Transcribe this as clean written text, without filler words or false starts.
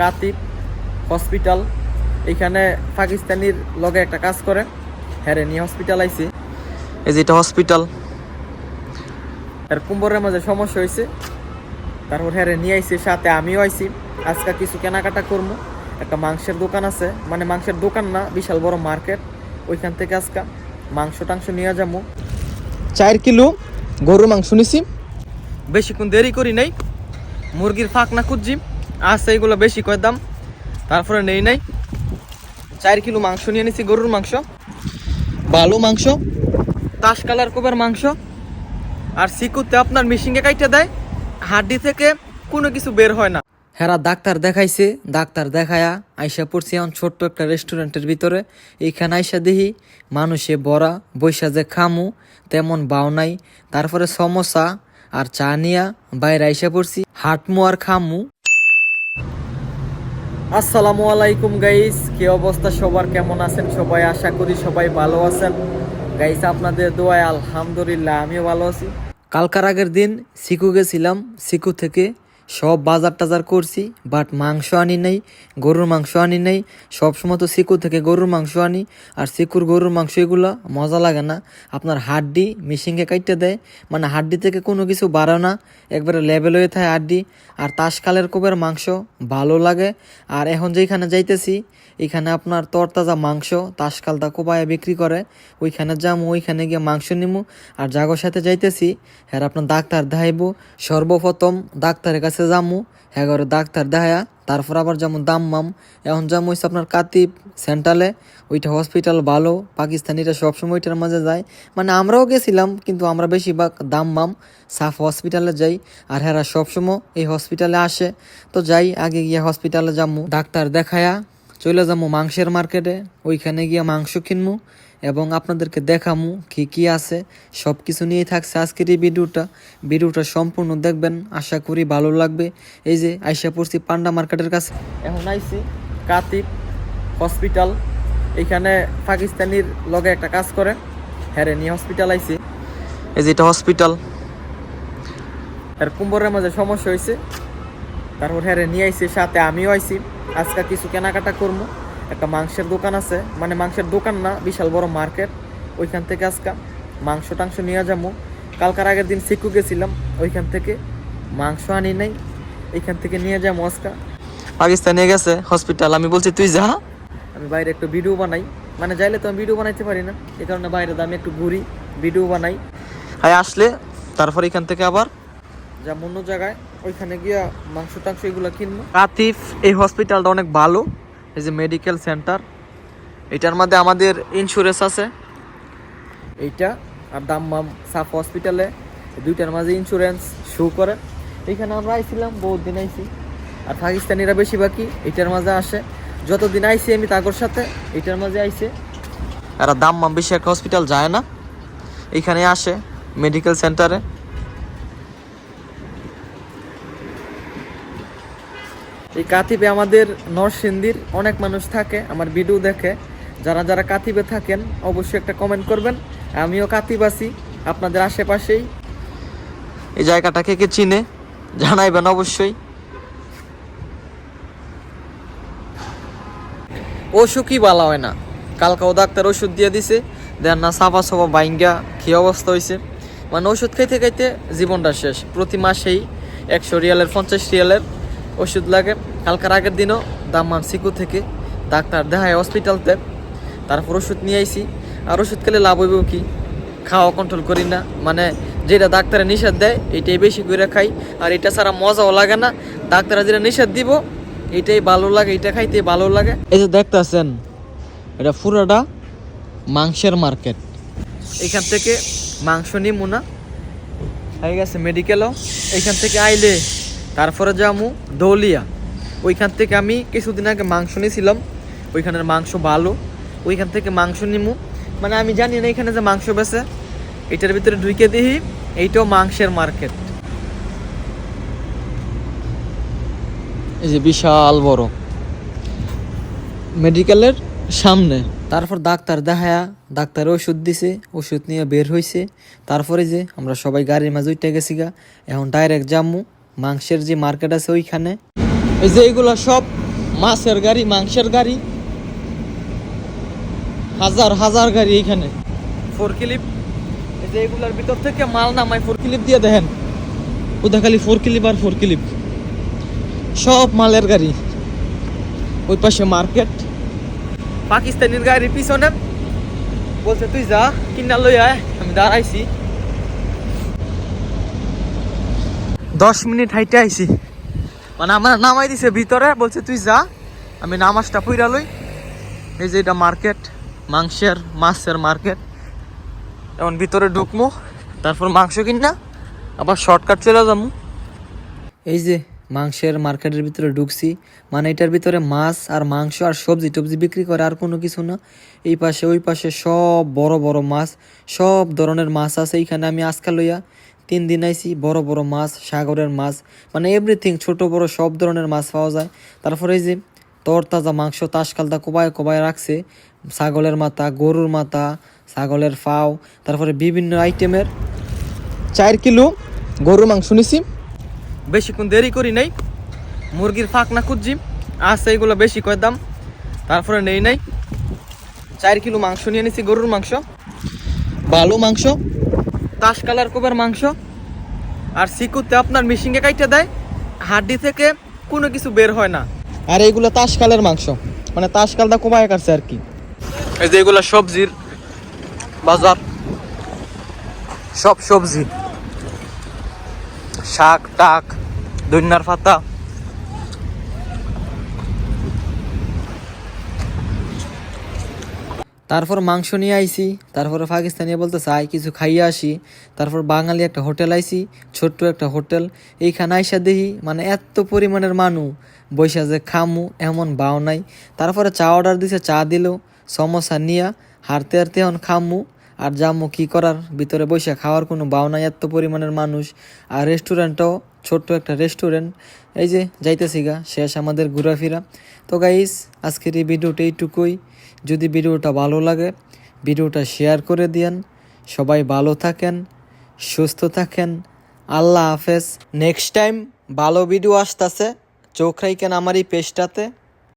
কাতিব hospital. এখানে পাকিস্তানির লগে একটা কাজ করে, হ্যাঁ নিয়ে হসপিটাল আইছি। এই যে এটা হসপিটাল, এর কুম্বরের মাঝে সমস্যা হয়েছে, তারপর হ্যাঁ নিয়ে আইছি, সাথে আমিও আইছি। আজকে কিছু কেনাকাটা করবো। একটা মাংসের দোকান আছে, মানে মাংসের দোকান না, বিশাল বড় মার্কেট। ওইখান থেকে আজকে মাংস টাংস নিয়ে যাবো। 4 কিলো গরুর মাংস নিছি, বেশিক্ষণ দেরি করি নাই। মুরগির ফাঁক না খুঁজছি, আছে এইগুলো বেশি কয় দাম, তারপরে নেই নাই। 4 কিলো মাংস নিয়ে নিছি, গরুর মাংস, ভালো মাংস, তাস কালার কোবের মাংস। আর সিকুতে আপনার মিশিংয়ে কাইটে দেয়, হাড্ডি থেকে কোনো কিছু বের হয় না। হেরা ডাক্তার দেখাইছে, ডাক্তার দেখায়া আইসা পড়ছি এখন ছোট্ট একটা রেস্টুরেন্টের ভিতরে। এইখানে আইসা দেখি মানুষে বড়া, বৈশা যে খামু তেমন বাও নাই। তারপরে সমোসা আর চা নিয়া বাইরে আইসা পড়ছি, হাটমু আর খামু। আসসালামু আলাইকুম গাইস, কি অবস্থা সবার, কেমন আছেন সবাই? আশা করি সবাই ভালো আছেন গাইস, আপনাদের দোয়ায় আলহামদুলিল্লাহ আমিও ভালো আছি। কালকার আগের দিন সিকু গেছিলাম, সিকু থেকে সব বাজার টাজার করছি, বাট মাংস আনি নাই, গরুর মাংস আনি নাই। সবসময় তো সিকু থেকে গরুর মাংস আনি, আর সিকুর গরুর মাংস এগুলো মজা লাগে না, আপনার হাড্ডি মিশিংয়ে কাটতে দেয়, মানে হাড্ডি থেকে কোনো কিছু বাড়ে না, একবারে লেভেল হয়ে থাকে হাড্ডি। আর তাসকালের কোবের মাংস ভালো লাগে। আর এখন যেখানে যাইতেছি এখানে আপনার তরতাজা মাংস তাসকালটা কোবায় বিক্রি করে, ওইখানে যামু, ওইখানে গিয়ে মাংস নিমু। আর জাগোর সাথে যাইতেছি, হ্যাঁ আপনার ডাক্তার দেখাইবো। সর্বপ্রথম ডাক্তারের কাছে যামু, হ্যাঁ ডাক্তার দেখায়া তারপর আবার যেমন দাম্মাম। এখন যেমন হচ্ছে আপনার কাতিব সেন্ট্রালে, ওইটা হসপিটাল ভালো, পাকিস্তানিরা সবসময় ওইটার মাঝে যায়। মানে আমরাও গেছিলাম, কিন্তু আমরা বেশিরভাগ দাম্মাম সাফ হসপিটালে যাই। আর হ্যাঁ সবসময় এই হসপিটালে আসে, তো যাই আগে গিয়ে হসপিটালে যামু, ডাক্তার দেখায়া চলে যাবো মাংসের মার্কেটে, ওইখানে গিয়ে মাংস কিনবো এবং আপনাদেরকে দেখামু কি কি আছে। সব কিছু নিয়েই থাকছে আজকের এই ভিডিওটা সম্পূর্ণ দেখবেন, আশা করি ভালো লাগবে। এই যে আইসা পড়ছি পান্ডা মার্কেটের কাছে, এখন আইছি কাতিব হসপিটাল। এখানে পাকিস্তানির লগে একটা কাজ করে, হ্যাঁ নিয়ে হসপিটাল আইছি। এই যে এটা হসপিটাল, এর কুম্বরের মাঝে সমস্যা হয়েছে, তারপর হ্যাঁ নিয়ে আইছি, সাথে আমিও আইছি। আজকে কিছু কেনাকাটা করবো। একটা মাংসের দোকান আছে, মানে মাংসের দোকান না, বিশাল বড় মার্কেট। ওইখান থেকে আজকে মাংস টাংস নিয়ে যাবো। কালকার আগের দিন সিকু গেছিলাম, ওইখান থেকে মাংস আনি নাই, এইখান থেকে নিয়ে যাবো আজকে। পাকিস্তানে গেছে হসপিটাল, আমি বলছি তুই যা, আমি বাইরে একটু ভিডিও বানাই। মানে যাইলে তো আমি ভিডিও বানাইতে পারি না, এই কারণে বাইরে আমি একটু ঘুরি, ভিডিও বানাই। হ্যাঁ আসলে তারপর এখান থেকে আবার যা অন্য জায়গায়, ওইখানে গিয়া মাংস টাংস এগুলো কিনবো। কাতিফ এই হসপিটালটা অনেক ভালো, এই যে মেডিকেল সেন্টার, এটার মধ্যে আমাদের ইন্স্যুরেন্স আছে এইটা, আর দাম্মাম সাফ হসপিটালে দুইটার মাঝে ইন্স্যুরেন্স শো করে। এইখানে আমরা আইছিলাম, বহুত দিন আইছি। আর পাকিস্তানিরা বেশিরভাগই এটার মাঝে আসে, যতদিন আইছি আমি তাগর সাথে এটার মাঝে আইছে। আর দাম্মাম বেশি একটা হসপিটাল যায় না, এইখানে আসে মেডিকেল সেন্টারে। এই কাতিবে আমাদের নরসিংদীর অনেক মানুষ থাকে, আমার ভিডিও দেখে। যারা যারা কাতিবে থাকেন অবশ্যই একটা কমেন্ট করবেন। আমিও কাতিব আছি আপনাদের আশেপাশেই, এই জায়গাটা কে কে চিনে জানাইবেন অবশ্যই। ওষুধই ভালো হয় না, কালকাও ডাক্তার ওষুধ দিয়ে দিছে, দেন না সাফা সাফা বাইঙ্গা কি অবস্থা হয়েছে। মানে ওষুধ খাইতে খাইতে জীবনটা শেষ। প্রতি মাসেই 100 রিয়ালের 50 রিয়ালের ওষুধ লাগে। কালকার আগের দিনও দাম্মাম সিকু থেকে ডাক্তার দেখায় হসপিটালতে, তারপর ওষুধ নিয়ে আইছি। আর ওষুধ খেলে লাভ হইব কি, খাওয়া কন্ট্রোল করি না, মানে যেটা ডাক্তারে নিষেধ দেয় এটাই বেশি করে খাই। আর এটা ছাড়া মজাও লাগে না, ডাক্তারে যেটা নিষেধ দিব এটাই ভালো লাগে, এটা খাইতে ভালো লাগে। এই যে দেখতেছেন এটা পুরোটা মাংসের মার্কেট, এখান থেকে মাংস নিমু না, হয়ে গেছে মেডিকেলও। এইখান থেকে আইলে তারপরে যামু দৌলিয়া, ওইখান থেকে আমি কিছুদিন আগে মাংস নিয়েছিলাম, ওইখানের মাংস ভালো, ওইখান থেকে মাংস নিমু। মানে আমি জানি না এখানে যে মাংস বেচে, এটার ভিতরে ঢুকে দেখি এইটাও মাংসের মার্কেট। এই যে বিশাল বড় মেডিকেলের সামনে। তারপর ডাক্তার দেখায়া ডাক্তার ওষুধ দিছে, ওষুধ নিয়ে বের হয়েছে। তারপরে যে আমরা সবাই গাড়ির মাঝে উঠে গেছি গা, এখন ডাইরেক্ট যামু মাংসের যে মার্কেট আছে ওইখানে। এই যে এইগুলো সব মাছের গাড়ি, মাংসের গাড়ি, হাজার হাজার গাড়ি এইখানে। ফোরক্লিপ, এই যে এগুলার ভিতর থেকে মাল নামায় ফোরক্লিপ দিয়ে দেখেন, ওটা খালি ফোরক্লিপ আর ফোরক্লিপ, সব মালের গাড়ি। ওই পাশে মার্কেট। পাকিস্তানের গাড়ির পিছনে বলছে তুই যা কিনা লই আয়, আমি দাঁড়াইছি 10 মিনিট হাইটে আইছি, মানে আমার নামাই দিছে ভিতরে, বলছে তুই যা আমি নামাজটা পইরা লই। এই যে এটা মার্কেট, মাছের মার্কেট। এখন ভিতরে ঢুকমু, তারপর মাংস কিনা আবার শর্টকাট চলে যাবো। এই যে মাংসের মার্কেটের ভিতরে ঢুকছি, মানে এটার ভিতরে মাছ আর মাংস আর সবজি টবজি বিক্রি করে, আর কোনো কিছু না। এই পাশে ওই পাশে সব বড় বড় মাছ, সব ধরনের মাছ আছে এইখানে। আমি আজকে লইয়া 3 দিন আইছি। বড় বড় মাছ, সাগরের মাছ, মানে এভরিথিং, ছোট বড় সব ধরনের মাছ পাওয়া যায়। তারপরে এই যে তরতাজা মাংস তাসকালদা কোবায় কোবায় রাখছে, ছাগলের মাথা, গরুর মাথা, ছাগলের ফাও, তারপরে বিভিন্ন আইটেমের। 4 কিলো গরুর মাংস নিছি, বেশিক্ষণ দেরি করি নাই। মুরগির ফাঁক না খুঁজছি, আছে এইগুলো বেশি কয় দাম, তারপরে নেই নাই। 4 কিলো মাংস নিয়ে নিছি, গরুর মাংস, ভালো মাংস, তাস কালার কোবার মাংস। আর সিকুতে আপনার মিশিংয়ে কাইটে দেয়, হাড্ডি থেকে কোনো কিছু বের হয় না। আর এইগুলো তাসকালের মাংস, মানে তাসকালটা কোবায় কাটছে আর কি। এই যে এগুলো সবজির বাজার, সব সবজি, শাক টাক, ধনিয়ার পাতা। তারপর মাংস নিয়ে আইছি, তারপরে পাকিস্তানি বলতে চাই কিছু খাইয়ে আসি। তারপর বাঙালি একটা হোটেল আইছি, ছোট্ট একটা হোটেল। এইখানে আইসা দেখি মানে এত পরিমাণের মানুষ বৈশা যে খামু এমন বাও নাই। তারপরে চা অর্ডার দিছে, চা দিল, সমোসা নিয়া হারতে হারতে এখন খামু আর জামু। কি করার, ভিতরে বৈশা খাওয়ার কোনো বাও নাই, এত পরিমাণের মানুষ। আর রেস্টুরেন্টও ছোট্ট একটা রেস্টুরেন্ট। এই যে যাইতেছি গা, শেষ আমাদের ঘোরাফেরা। তো গাইস, আজকের এই ভিডিওটা এইটুকুই। যদি ভিডিওটা ভালো লাগে, ভিডিওটা শেয়ার করে দিয়েন। সবাই ভালো থাকেন, সুস্থ থাকেন। আল্লাহ হাফেজ। নেক্সট টাইম ভালো ভিডিও আসতেছে, চোখ রাখেন আমার এই পেজটাতে।